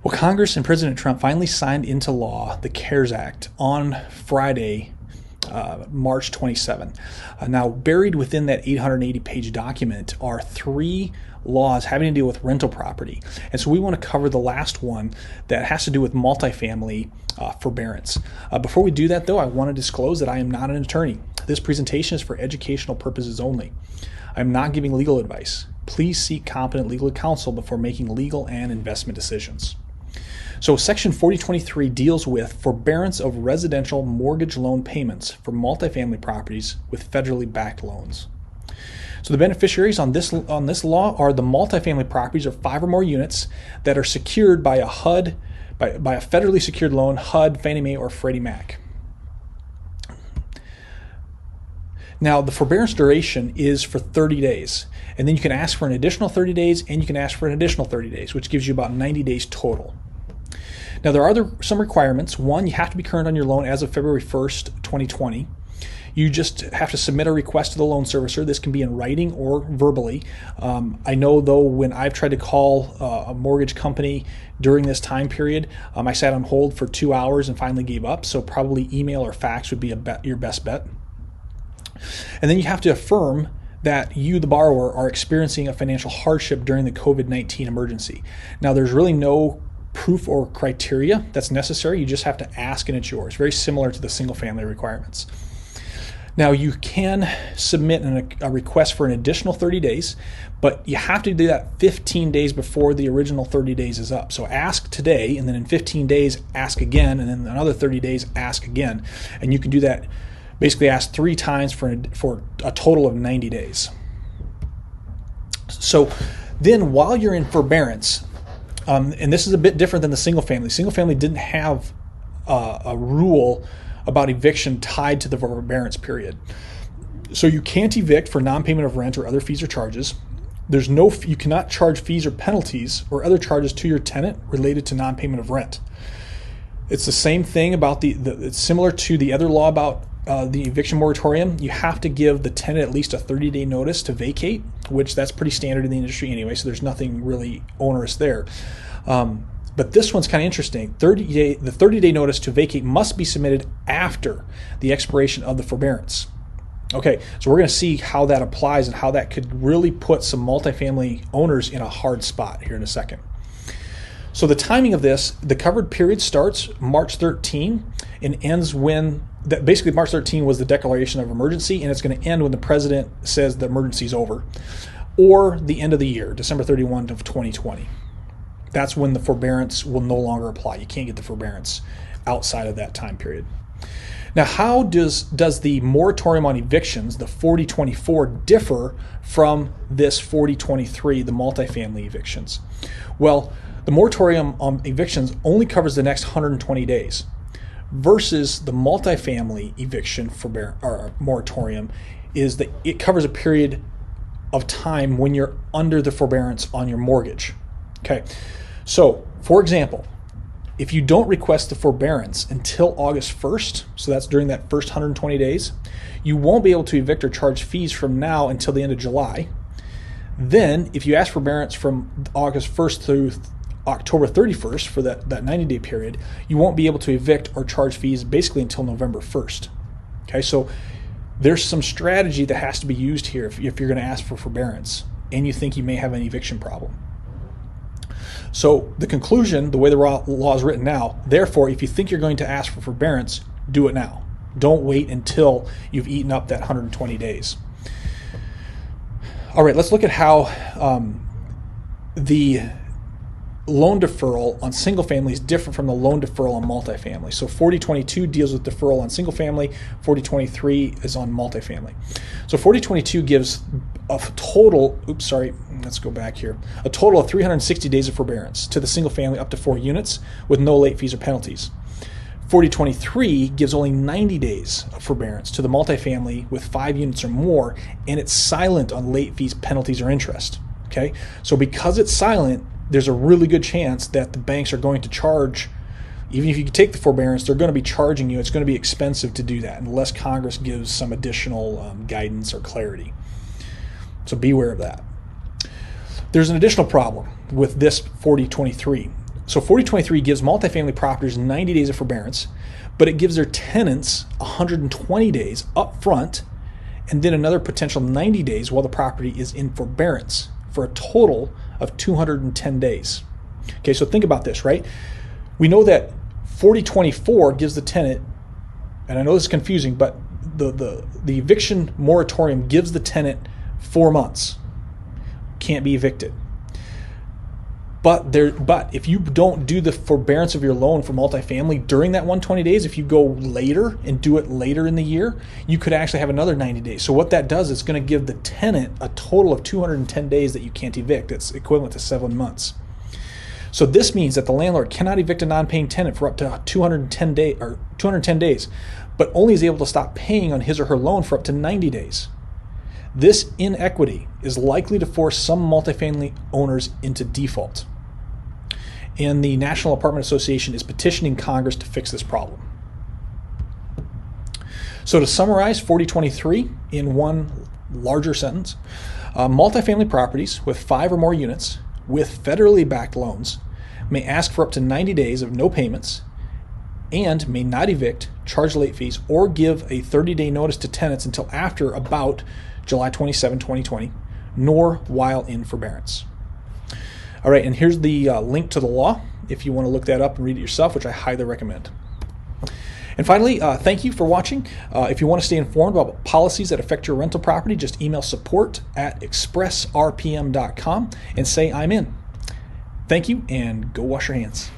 Well, Congress and President Trump finally signed into law the CARES Act on Friday, March 27. Now, buried within that 880-page document are three laws having to do with rental property. And so we want to cover the last one that has to do with multifamily forbearance. Before we do that, though, I want to disclose that I am not an attorney. This presentation is for educational purposes only. I am not giving legal advice. Please seek competent legal counsel before making legal and investment decisions. So Section 4023 deals with forbearance of residential mortgage loan payments for multifamily properties with federally backed loans. So the beneficiaries on this law are the multifamily properties of 5 or more units that are secured by a HUD, by a federally secured loan, HUD, Fannie Mae, or Freddie Mac. Now, the forbearance duration is for 30 days, and then you can ask for an additional 30 days, and you can ask for an additional 30 days, which gives you about 90 days total. Now, there are some requirements. One, you have to be current on your loan as of February 1st, 2020. You just have to submit a request to the loan servicer. This can be in writing or verbally. I know, though, when I've tried to call a mortgage company during this time period, I sat on hold for 2 hours and finally gave up, so probably email or fax would be your best bet. And then you have to affirm that you, the borrower, are experiencing a financial hardship during the COVID-19 emergency. Now, there's really no proof or criteria that's necessary. You just have to ask and it's yours. Very similar to the single family requirements. Now, you can submit a request for an additional 30 days, but you have to do that 15 days before the original 30 days is up. So ask today, and then in 15 days, ask again, and then another 30 days, ask again. And you can do that, basically ask 3 times for a total of 90 days. So then while you're in forbearance, and this is a bit different than the single family. Single family didn't have a rule about eviction tied to the forbearance period. So you can't evict for non-payment of rent or other fees or charges. You cannot charge fees or penalties or other charges to your tenant related to non-payment of rent. It's the same thing about it's similar to the other law about the eviction moratorium. You have to give the tenant at least a 30-day notice to vacate, which that's pretty standard in the industry anyway, so there's nothing really onerous there. But this one's kind of interesting. The 30-day notice to vacate must be submitted after the expiration of the forbearance. Okay, so we're going to see how that applies and how that could really put some multifamily owners in a hard spot here in a second. So the timing of this, the covered period starts March 13 and ends basically March 13 was the declaration of emergency, and it's going to end when the president says the emergency is over, or the end of the year, December 31 of 2020. That's when the forbearance will no longer apply. You can't get the forbearance outside of that time period. Now, how does the moratorium on evictions, the 4024, differ from this 4023, the multifamily evictions? Well, the moratorium on evictions only covers the next 120 days versus the multifamily eviction moratorium is that it covers a period of time when you're under the forbearance on your mortgage. Okay, so for example, if you don't request the forbearance until August 1st, so that's during that first 120 days, you won't be able to evict or charge fees from now until the end of July. Then, if you ask forbearance from August 1st through October 31st for that 90-day period, you won't be able to evict or charge fees basically until November 1st. Okay, so there's some strategy that has to be used here if you're going to ask for forbearance and you think you may have an eviction problem. So the conclusion, the way the law is written now, therefore, if you think you're going to ask for forbearance, do it now. Don't wait until you've eaten up that 120 days. All right, let's look at how the loan deferral on single family is different from the loan deferral on multifamily. So 4022 deals with deferral on single family, 4023 is on multifamily. So 4022 gives a total, let's go back here, a total of 360 days of forbearance to the single family up to 4 units with no late fees or penalties. 4023 gives only 90 days of forbearance to the multifamily with 5 units or more, and it's silent on late fees, penalties, or interest. Okay, so because it's silent, there's a really good chance that the banks are going to charge, even if you take the forbearance, they're going to be charging you. It's going to be expensive to do that unless Congress gives some additional guidance or clarity. So beware of that. There's an additional problem with this 4023. So 4023 gives multifamily properties 90 days of forbearance, but it gives their tenants 120 days up front and then another potential 90 days while the property is in forbearance for a total of 210 days. Okay, so think about this, right? We know that 4024 gives the tenant, and I know this is confusing, but the eviction moratorium gives the tenant 4 months. Can't be evicted. But if you don't do the forbearance of your loan for multifamily during that 120 days, if you go later and do it later in the year, you could actually have another 90 days. So what that does is going to give the tenant a total of 210 days that you can't evict. It's equivalent to 7 months. So this means that the landlord cannot evict a non-paying tenant for up to 210 days, but only is able to stop paying on his or her loan for up to 90 days. This inequity is likely to force some multifamily owners into default. And the National Apartment Association is petitioning Congress to fix this problem. So to summarize 4023 in one larger sentence, multifamily properties with 5 or more units with federally backed loans may ask for up to 90 days of no payments and may not evict, charge late fees, or give a 30-day notice to tenants until after about July 27, 2020, nor while in forbearance. All right, and here's the link to the law if you want to look that up and read it yourself, which I highly recommend. And finally, thank you for watching. If you want to stay informed about policies that affect your rental property, just email support@expressrpm.com and say I'm in. Thank you, and go wash your hands.